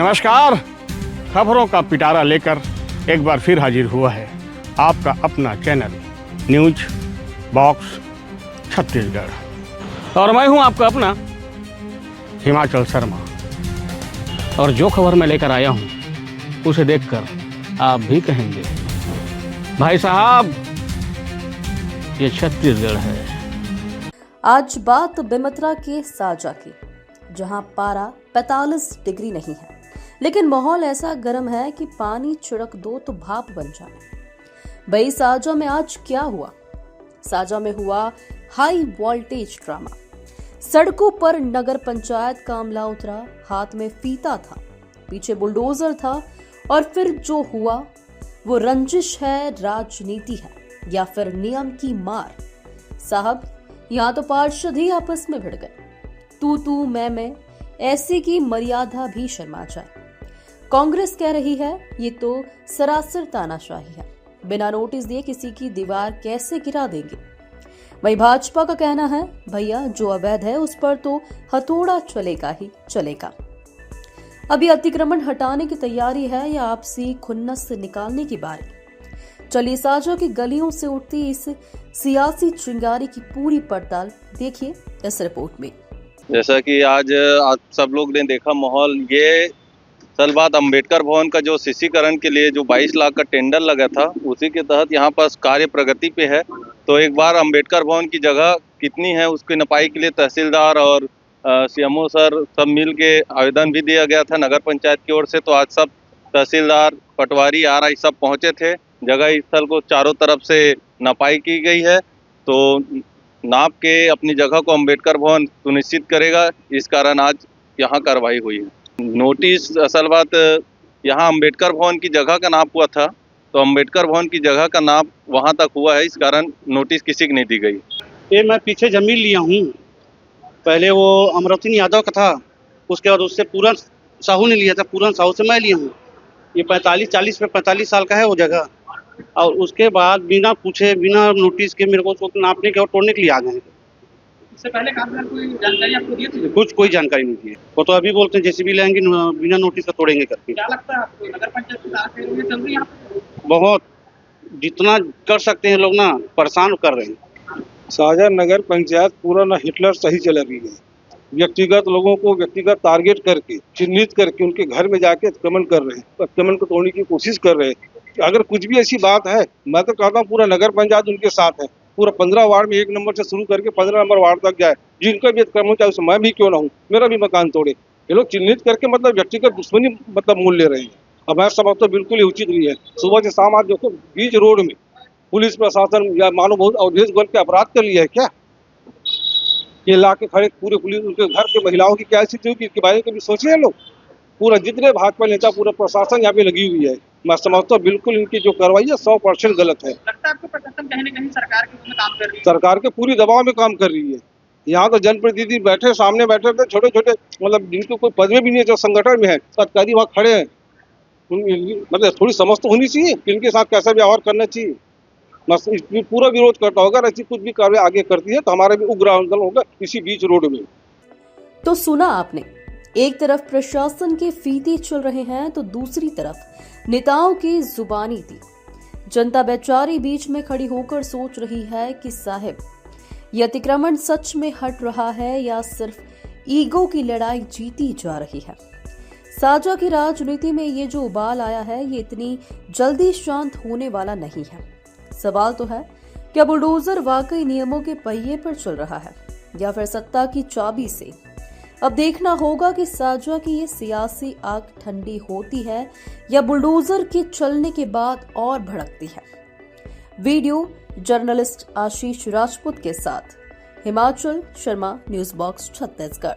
नमस्कार, खबरों का पिटारा लेकर एक बार फिर हाजिर हुआ है आपका अपना चैनल न्यूज बॉक्स छत्तीसगढ़ और मैं हूं आपका अपना हिमाचल शर्मा। और जो खबर मैं लेकर आया हूं उसे देखकर आप भी कहेंगे भाई साहब ये छत्तीसगढ़ है। आज बात बेमतरा के साजा की, जहां पारा 45 डिग्री नहीं है, लेकिन माहौल ऐसा गर्म है कि पानी छिड़क दो तो भाप बन जाए। भाई साजा में आज क्या हुआ? साजा में हुआ हाई वोल्टेज ड्रामा। सड़कों पर नगर पंचायत का अमला उतरा, हाथ में फीता था, पीछे बुलडोजर था, और फिर जो हुआ वो रंजिश है, राजनीति है या फिर नियम की मार। साहब, यहाँ तो पार्षद ही आपस में भिड़ गए। तू मैं ऐसी की मर्यादा भी शर्मा जाए। कांग्रेस कह रही है ये तो सरासर तानाशाही है, बिना नोटिस दिए किसी की दीवार कैसे गिरा देंगे। वहीं भाजपा का कहना है भैया जो अवैध है उस पर तो हथौड़ा चलेगा ही चलेगा। अभी अतिक्रमण हटाने की तैयारी है या आपसी खुन्नस से निकालने की बारी। चलिए साजा की गलियों से उठती इस सियासी चिंगारी की पूरी पड़ताल देखिए इस रिपोर्ट में। जैसा कि आज सब लोग ने देखा माहौल, ये साल बाद अंबेडकर भवन का जो शिशिकरण के लिए जो 22 लाख का टेंडर लगा था उसी के तहत यहाँ पर कार्य प्रगति पे है। तो एक बार अंबेडकर भवन की जगह कितनी है उसकी नपाई के लिए तहसीलदार और सीएमओ सर सब मिल के आवेदन भी दिया गया था नगर पंचायत की ओर से। तो आज सब तहसीलदार, पटवारी, आरआई सब पहुंचे थे। जगह स्थल को चारों तरफ से नपाई की गई है, तो नाप के अपनी जगह को अंबेडकर भवन सुनिश्चित करेगा। इस कारण आज यहाँ कार्रवाई हुई है। नोटिस असल बात यहाँ अंबेडकर भवन की जगह का नाप हुआ था, तो अंबेडकर भवन की जगह का नाप वहाँ तक हुआ है, इस कारण नोटिस किसी की नहीं दी गई। ये मैं पीछे जमीन लिया हूँ, पहले वो अमरवती यादव का था, उसके बाद उससे पूरन साहू ने लिया था, पूरन साहू से मैं लिया हूँ। ये 45 पे 45 साल का है वो जगह, और उसके बाद बिना पूछे बिना नोटिस के मेरे को उसको नापने के और तोड़ने के लिए आ गए। इससे पहले काफी कोई जानकारी आपको दी थी? कोई जानकारी नहीं दी। वो तो अभी बोलते हैं जेसीबी लाएंगे बिना नोटिस का तोड़ेंगे करके। क्या लगता है आपको नगर पंचायत की चल रही है? बहुत, जितना कर सकते हैं लोग ना परेशान कर रहे हैं। साजा नगर पंचायत पूरा ना हिटलर सही चल रही है। व्यक्तिगत लोगों को व्यक्तिगत टारगेट करके चिन्हित करके उनके घर में जाके अतिक्रमण कर रहे हैं, अतिक्रमण को तोड़ने की कोशिश कर रहे हैं। अगर कुछ भी ऐसी बात है, मैं तो कहता हूँ पूरा नगर पंचायत उनके साथ है। पूरा 15 वार्ड में 1 नंबर से शुरू करके 15 नंबर वार्ड तक जाए, जिनका भी अतिक्रमण चाहे उसमें मैं भी क्यों ना हूँ, मेरा भी मकान तोड़े। ये लोग चिन्हित करके मतलब व्यक्तिगत दुश्मनी मतलब मूल ले रहे हैं। अब मैं समझता हूँ बिल्कुल ही उचित नहीं है। सुबह से शाम आज देखो बीच रोड में पुलिस प्रशासन या मानो बहुत अवधेश बन के अपराध कर लिया है क्या? ये ला के खड़े पूरे पुलिस उनके घर के महिलाओं की क्या स्थिति होगी इसके बारे में कभी सोचे हैं लोग? पूरा जितने भाजपा नेता पूरा प्रशासन यहाँ पे लगी हुई है। मैं समझता हूँ बिल्कुल इनकी जो कार्रवाई है 100% गलत है। लगता है आपको प्रशासन कहीं न कहीं सरकार के उसमें काम कर रही है? सरकार के पूरी दबाव में काम कर रही है। यहाँ तो जनप्रतिनिधि बैठे सामने बैठे थे, छोटे छोटे मतलब जिनके कोई पद में भी नहीं है, जो संगठन में है, अधिकारी वहाँ खड़े हैं। मतलब थोड़ी समझ तो होनी चाहिए कि इनके साथ कैसा व्यवहार करना चाहिए। मैं पूरा विरोध करता होगा, ऐसी कुछ भी कार्रवाई आगे करती है तो हमारा भी उग्र आंदोलन होगा इसी बीच रोड में। तो सुना आपने, एक तरफ प्रशासन के फीते चल रहे हैं तो दूसरी तरफ नेताओं की जुबानी थी। जनता बेचारी बीच में खड़ी होकर सोच रही है कि साहिब ये अतिक्रमण सच में हट रहा है या सिर्फ ईगो की लड़ाई जीती जा रही है। साजा की राजनीति में ये जो उबाल आया है ये इतनी जल्दी शांत होने वाला नहीं है। सवाल तो है क्या बुलडोजर वाकई नियमों के पहिए पर चल रहा है या फिर सत्ता की चाबी से? अब देखना होगा कि साजा की ये सियासी आग ठंडी होती है या बुलडोजर के चलने के बाद और भड़कती है। वीडियो जर्नलिस्ट आशीष राजपूत के साथ हिमाचल शर्मा, न्यूज बॉक्स छत्तीसगढ़।